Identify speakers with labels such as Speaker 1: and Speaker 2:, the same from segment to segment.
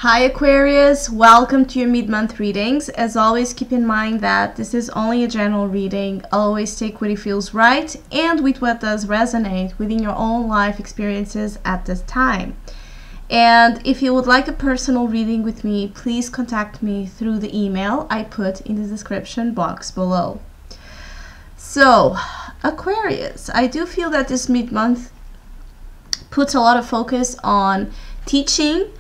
Speaker 1: Hi Aquarius, welcome to your mid-month readings. As always, keep in mind that this is only a general reading. Always take what it feels right and with what does resonate within your own life experiences at this time. And if you would like a personal reading with me, please contact me through the email I put in the description box below. So, Aquarius, I do feel that this mid-month puts a lot of focus on teaching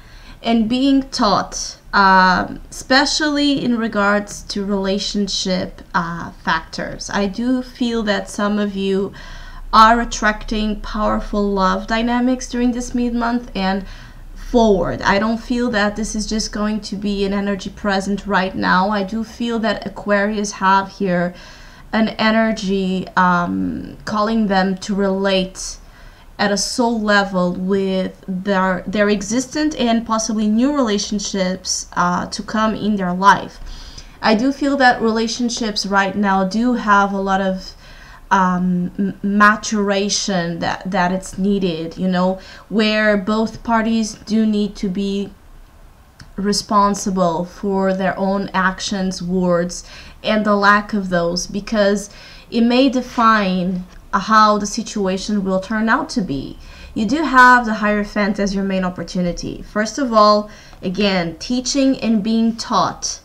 Speaker 1: and being taught, especially in regards to relationship factors. I do feel that some of you are attracting powerful love dynamics during this mid-month and forward. I don't feel that this is just going to be an energy present right now. I do feel that Aquarius have here an energy calling them to relate at a soul level with their existent and possibly new relationships to come in their life. I do feel that relationships right now do have a lot of maturation that it's needed, you know, where both parties do need to be responsible for their own actions, words, and the lack of those, because it may define how the situation will turn out to be. You do have the Hierophant as your main opportunity. First of all, again, teaching and being taught.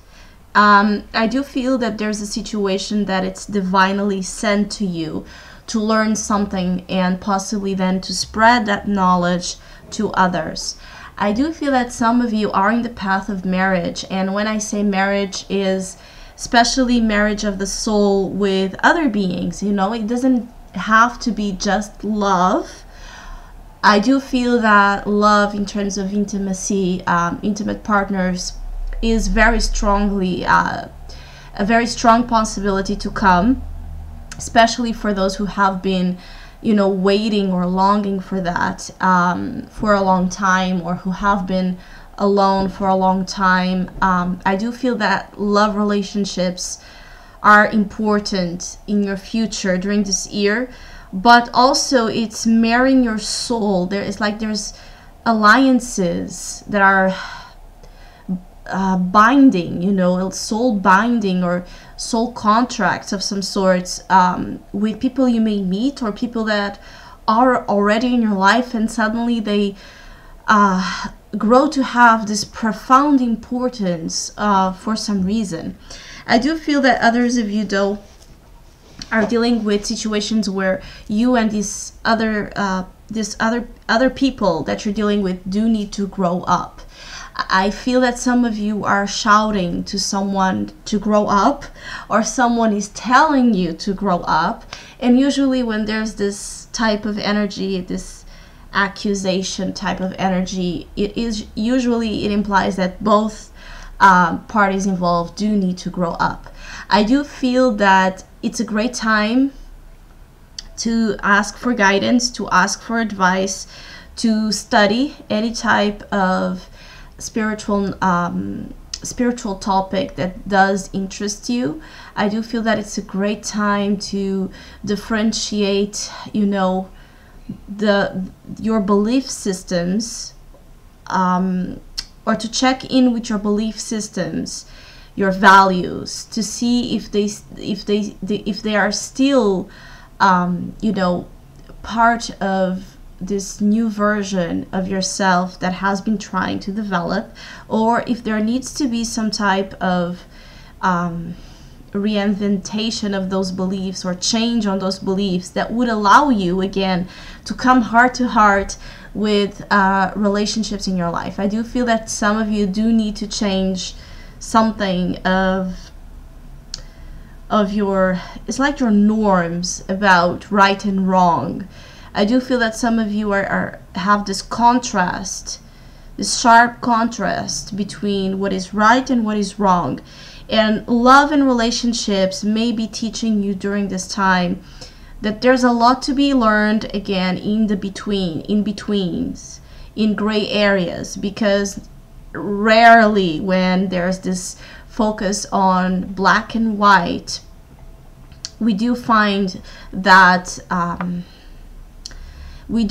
Speaker 1: I do feel that there's a situation that it's divinely sent to you to learn something and possibly then to spread that knowledge to others. I do feel that some of you are in the path of marriage, and when I say marriage is especially marriage of the soul with other beings, you know, it doesn't have to be just love. I do feel that love in terms of intimacy, intimate partners, is very strongly a very strong possibility to come, especially for those who have been, you know, waiting or longing for that for a long time, or who have been alone for a long time. I do feel that love relationships are important in your future during this year, but also it's marrying your soul. There's alliances that are binding, you know, soul binding or soul contracts of some sorts with people you may meet or people that are already in your life, and suddenly they grow to have this profound importance for some reason. I do feel that others of you, though, are dealing with situations where you and these other people that you're dealing with do need to grow up. I feel that some of you are shouting to someone to grow up, or someone is telling you to grow up. And usually when there's this type of energy, this accusation type of energy, it implies that both parties involved do need to grow up. I do feel that it's a great time to ask for guidance, to ask for advice, to study any type of spiritual topic that does interest you. I do feel that it's a great time to differentiate, you know, your belief systems, or to check in with your belief systems, your values, to see if they are still you know, part of this new version of yourself that has been trying to develop, or if there needs to be some type of reinventation of those beliefs or change on those beliefs that would allow you again to come heart to heart with relationships in your life. I do feel that some of you do need to change something of your, it's like your norms about right and wrong. I do feel that some of you have this contrast, this sharp contrast between what is right and what is wrong. And love and relationships may be teaching you during this time that there's a lot to be learned again in betweens, in gray areas, because rarely when there's this focus on black and white, we do find that we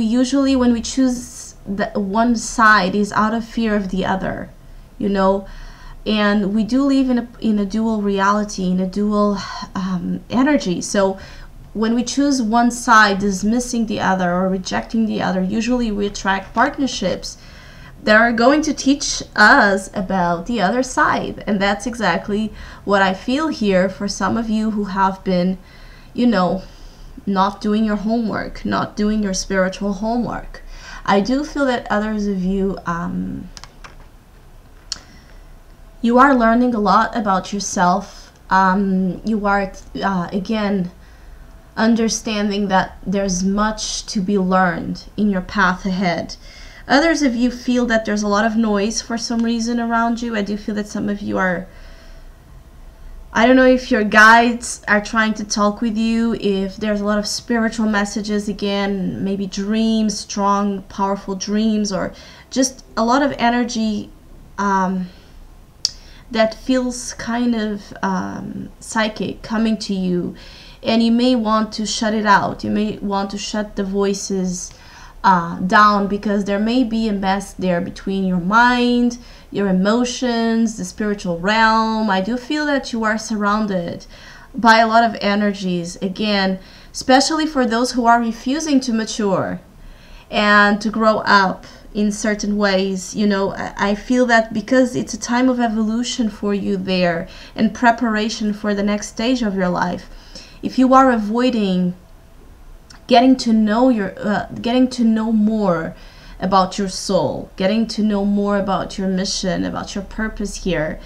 Speaker 1: usually, when we choose that one side is out of fear of the other, you know. And we do live in a dual reality, in a dual energy. So when we choose one side, dismissing the other or rejecting the other, usually we attract partnerships that are going to teach us about the other side. And that's exactly what I feel here for some of you who have been, you know, not doing your homework, not doing your spiritual homework. I do feel that others of you, you are learning a lot about yourself. You are, again, understanding that there's much to be learned in your path ahead. Others of you feel that there's a lot of noise for some reason around you. I do feel that some of you are, I don't know if your guides are trying to talk with you, if there's a lot of spiritual messages, again, maybe dreams, strong, powerful dreams, or just a lot of energy that feels kind of psychic coming to you. And you may want to shut it out. You may want to shut the voices down, because there may be a mess there between your mind, your emotions, the spiritual realm. I do feel that you are surrounded by a lot of energies, again, especially for those who are refusing to mature and to grow up in certain ways. You know, I feel that because it's a time of evolution for you there and preparation for the next stage of your life. If you are avoiding getting to know more about your soul, getting to know more about your mission, about your purpose here,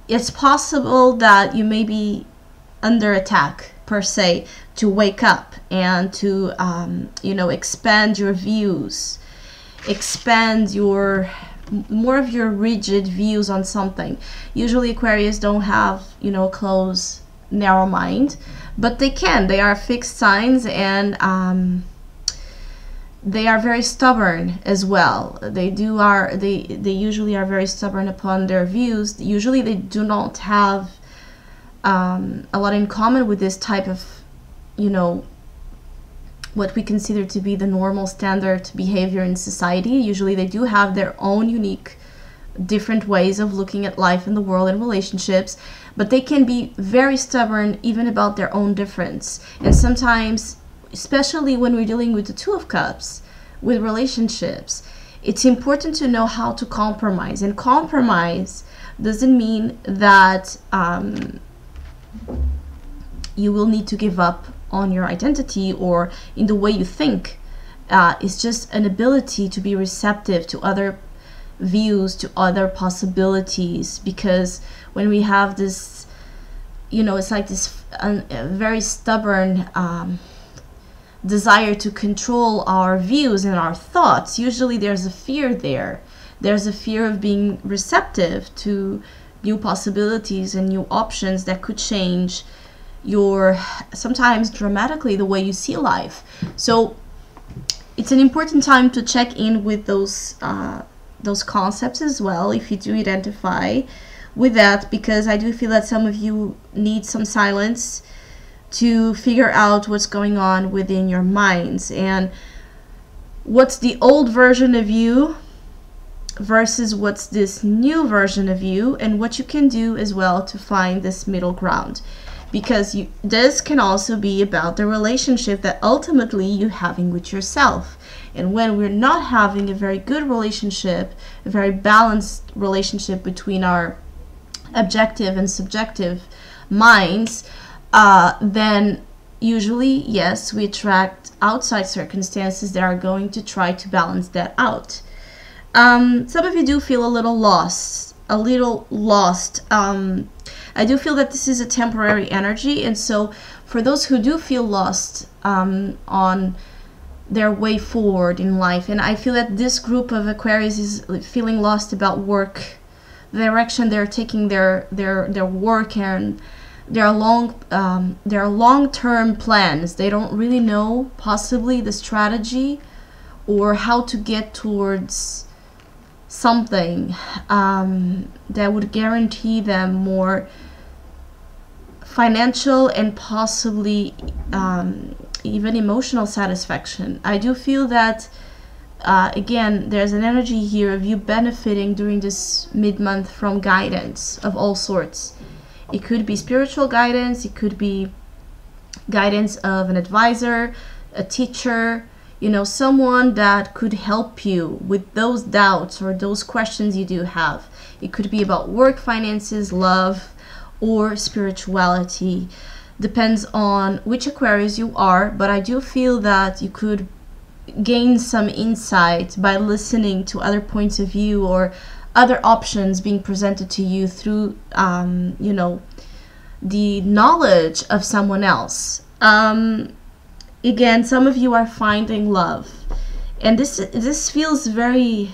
Speaker 1: it's possible that you may be under attack, per se, to wake up and to you know, expand your views, expand your more of your rigid views on something. Usually Aquarius don't have, you know, closed, narrow mind, but they can. They are fixed signs, and they are very stubborn as well. They usually are very stubborn upon their views. Usually they do not have a lot in common with this type of, you know, what we consider to be the normal standard behavior in society. Usually they do have their own unique, different ways of looking at life and the world and relationships, but they can be very stubborn even about their own difference. And sometimes, especially when we're dealing with the Two of Cups, with relationships, it's important to know how to compromise. And compromise doesn't mean that you will need to give up on your identity or in the way you think. It's just an ability to be receptive to other views, to other possibilities, because when we have this, you know, it's like this very stubborn desire to control our views and our thoughts. Usually there's a fear there. There's a fear of being receptive to new possibilities and new options that could change your, sometimes dramatically, the way you see life. So it's an important time to check in with those concepts as well, if you do identify with that, because I do feel that some of you need some silence to figure out what's going on within your minds and what's the old version of you versus what's this new version of you, and what you can do as well to find this middle ground, because this can also be about the relationship that ultimately you're having with yourself. And when we're not having a very good relationship, a very balanced relationship between our objective and subjective minds, then usually, yes, we attract outside circumstances that are going to try to balance that out. Some of you do feel a little lost. I do feel that this is a temporary energy, and so for those who do feel lost on their way forward in life, and I feel that this group of Aquarius is feeling lost about work, the direction they're taking their work, and their long-term plans. They don't really know possibly the strategy or how to get towards something that would guarantee them more financial and possibly even emotional satisfaction. I do feel that again, there's an energy here of you benefiting during this mid-month from guidance of all sorts. It could be spiritual guidance, it could be guidance of an advisor, a teacher, you know, someone that could help you with those doubts or those questions you do have. It could be about work, finances, love, or spirituality. Depends on which Aquarius you are, but I do feel that you could gain some insight by listening to other points of view or other options being presented to you through, you know, the knowledge of someone else. Again, some of you are finding love, and this feels very.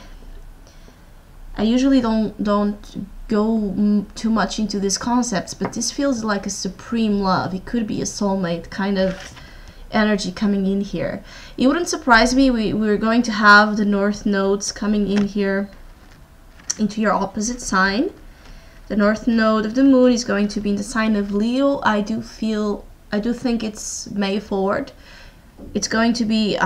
Speaker 1: I usually don't go too much into these concepts, but this feels like a supreme love. It could be a soulmate kind of energy coming in here. It wouldn't surprise me. We're going to have the North nodes coming in here into your opposite sign. The North node of the moon is going to be in the sign of Leo. I do think it's May forward. It's going to be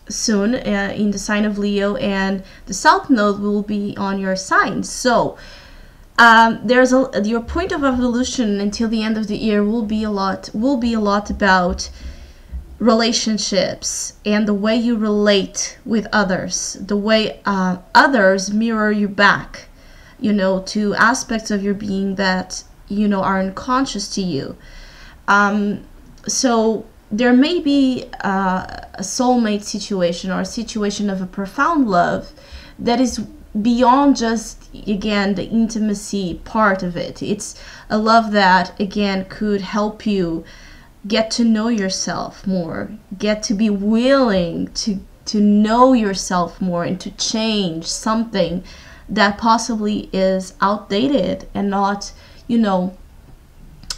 Speaker 1: soon in the sign of Leo, and the South node will be on your sign. So there's your point of evolution until the end of the year will be a lot about relationships and the way you relate with others, the way others mirror you back, you know, to aspects of your being that, you know, are unconscious to you. So there may be a soulmate situation or a situation of a profound love that is beyond just, again, the intimacy part of it. It's a love that, again, could help you get to know yourself more, get to be willing to know yourself more and to change something that possibly is outdated and not, you know,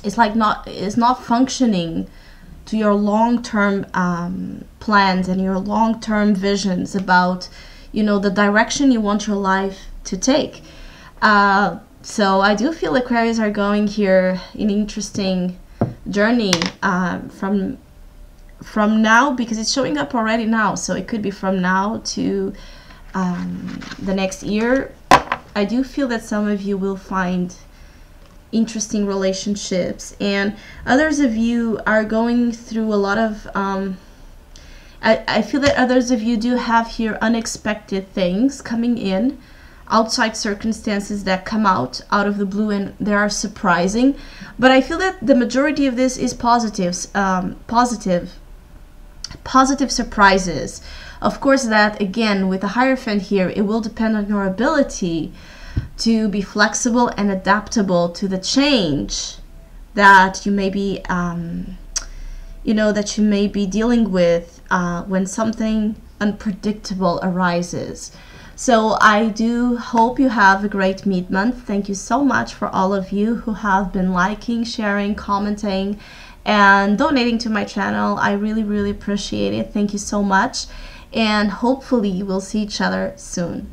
Speaker 1: it's not functioning to your long-term plans and your long-term visions about, you know, the direction you want your life to take. So I do feel Aquarius are going here in an interesting journey from now, because it's showing up already now. So it could be from now to the next year. I do feel that some of you will find interesting relationships, and others of you are going through a lot of I feel that others of you do have here unexpected things coming in, outside circumstances that come out of the blue, and they are surprising. But I feel that the majority of this is positives, positive surprises. Of course, that again with the Hierophant here, it will depend on your ability to be flexible and adaptable to the change that you may be, you know, that you may be dealing with when something unpredictable arises. So I do hope you have a great mid-month. Thank you so much for all of you who have been liking, sharing, commenting, and donating to my channel. I really, really appreciate it. Thank you so much. And hopefully we'll see each other soon.